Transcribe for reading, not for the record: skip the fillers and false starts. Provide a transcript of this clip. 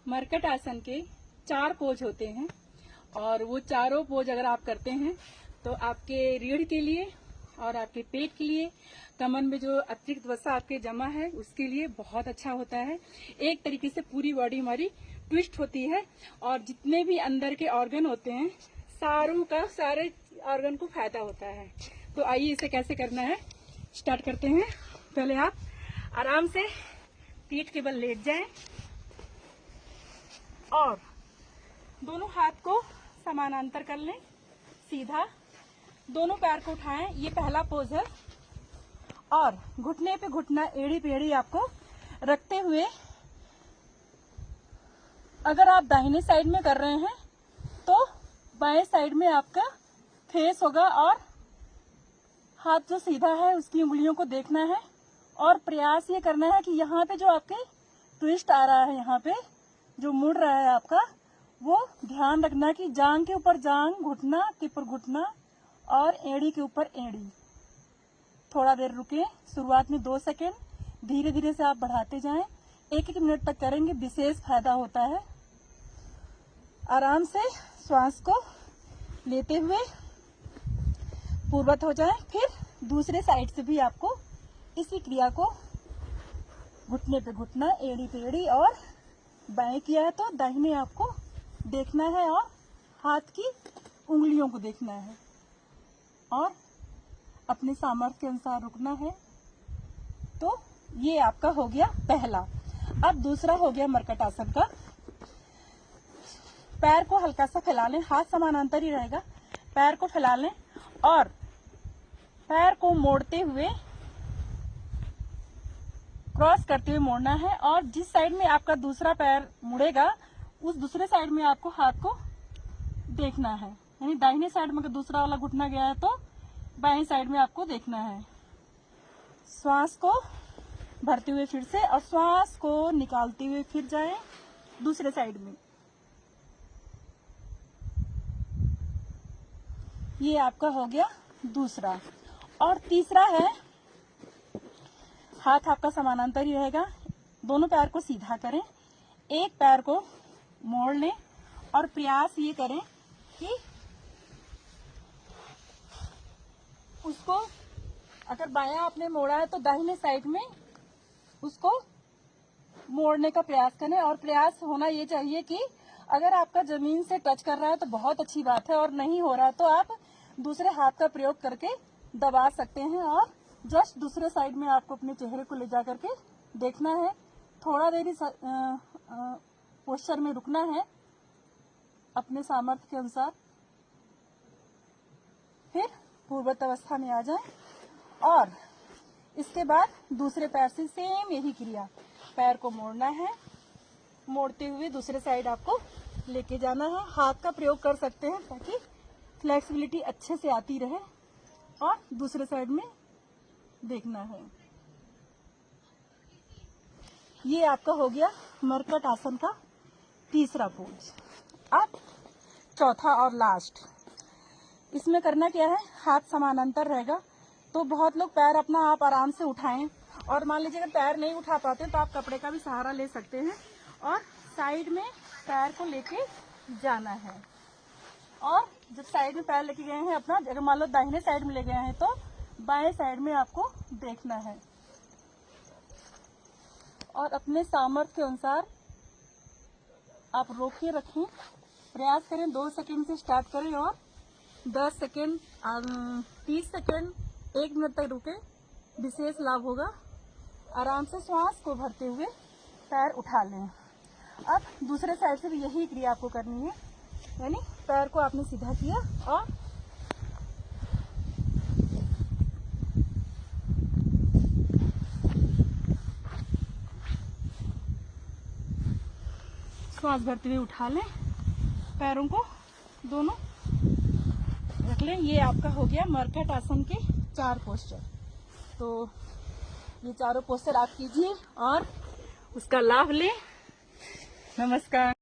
मरकट आसन के 4 पोज होते हैं और वो चारों पोज अगर आप करते हैं तो आपके रीढ़ के लिए और आपके पेट के लिए, कमर में जो अतिरिक्त वसा आपके जमा है उसके लिए बहुत अच्छा होता है। एक तरीके से पूरी बॉडी हमारी ट्विस्ट होती है और जितने भी अंदर के ऑर्गन होते हैं सारे ऑर्गन को फायदा होता है। तो आइए इसे कैसे करना है स्टार्ट करते हैं। पहले आप आराम से पीठ के बल लेट जाएं और दोनों हाथ को समानांतर कर लें, सीधा दोनों पैर को उठाएं। ये पहला पोज है और घुटने पे घुटना, एड़ी पे एड़ी आपको रखते हुए, अगर आप दाहिने साइड में कर रहे हैं तो बाएं साइड में आपका फेस होगा और हाथ जो सीधा है उसकी उंगलियों को देखना है और प्रयास ये करना है कि यहाँ पे जो आपके ट्विस्ट आ रहा है, यहाँ पे जो मुड़ रहा है आपका, वो ध्यान रखना कि जांग के ऊपर जांग, घुटना के ऊपर घुटना और एड़ी के ऊपर एड़ी। थोड़ा देर रुके, शुरुआत में 2 सेकेंड, धीरे धीरे से आप बढ़ाते जाएं। 1-1 मिनट तक करेंगे, विशेष फायदा होता है। आराम से श्वास को लेते हुए पूर्वत हो जाएं। फिर दूसरे साइड से भी आपको इसी क्रिया को घुटने पे घुटना, एड़ी पे एड़ी, और बाएं किया है तो दाहिने आपको देखना है और हाथ की उंगलियों को देखना है और अपने सामर्थ्य के अनुसार रुकना है। तो ये आपका हो गया पहला। अब दूसरा हो गया मरकट आसन का। पैर को हल्का सा फैला लें, हाथ समानांतर ही रहेगा। पैर को फैला लें और पैर को मोड़ते हुए, क्रॉस करते हुए मोड़ना है और जिस साइड में आपका दूसरा पैर मुड़ेगा उस दूसरे साइड में आपको हाथ को देखना है। यानी दाहिने साइड में अगर दूसरा वाला घुटना गया है तो बाएं साइड में आपको देखना है। श्वास को भरते हुए फिर से और श्वास को निकालते हुए फिर जाएं दूसरे साइड में। ये आपका हो गया दूसरा। और तीसरा है, हाथ आपका समानांतर ही रहेगा, दोनों पैर को सीधा करें, एक पैर को मोड़ लें और प्रयास ये करें कि उसको, अगर बायां आपने मोड़ा है तो दाहिने साइड में उसको मोड़ने का प्रयास करें। और प्रयास होना ये चाहिए कि अगर आपका जमीन से टच कर रहा है तो बहुत अच्छी बात है, और नहीं हो रहा तो आप दूसरे हाथ का प्रयोग करके दबा सकते हैं और जस्ट दूसरे साइड में आपको अपने चेहरे को ले जा करके देखना है। थोड़ा देरी पोस्चर में रुकना है अपने सामर्थ्य के अनुसार। फिर पूर्वत अवस्था में आ जाएं और इसके बाद दूसरे पैर से सेम यही क्रिया, पैर को मोड़ना है, मोड़ते हुए दूसरे साइड आपको लेके जाना है। हाथ का प्रयोग कर सकते हैं ताकि फ्लेक्सिबिलिटी अच्छे से आती रहे और दूसरे साइड में देखना है। ये आपका हो गया मरकट आसन का तीसरा पोज। अब चौथा और लास्ट, इसमें करना क्या है, हाथ समानांतर रहेगा। तो बहुत लोग पैर अपना आप आराम से उठाएं, और मान लीजिए अगर पैर नहीं उठा पाते तो आप कपड़े का भी सहारा ले सकते हैं और साइड में पैर को लेके जाना है। और जब साइड में पैर लेके गए हैं अपना, अगर मान लो दाहिने साइड में ले गए हैं तो बाएं साइड में आपको देखना है और अपने सामर्थ्य के अनुसार आप रोक के रखें। प्रयास करें 2 सेकंड से स्टार्ट करें और 10 सेकंड, 30 सेकंड, 1 मिनट तक रुके, विशेष लाभ होगा। आराम से श्वास को भरते हुए पैर उठा लें। अब दूसरे साइड से भी यही क्रिया आपको करनी है, यानी पैर को आपने सीधा किया और श्वास भरते हुए उठा लें, पैरों को दोनों रख लें। ये आपका हो गया मरकट आसन के 4 पोस्चर। तो ये चारों पोस्चर आप कीजिए और उसका लाभ लें। नमस्कार।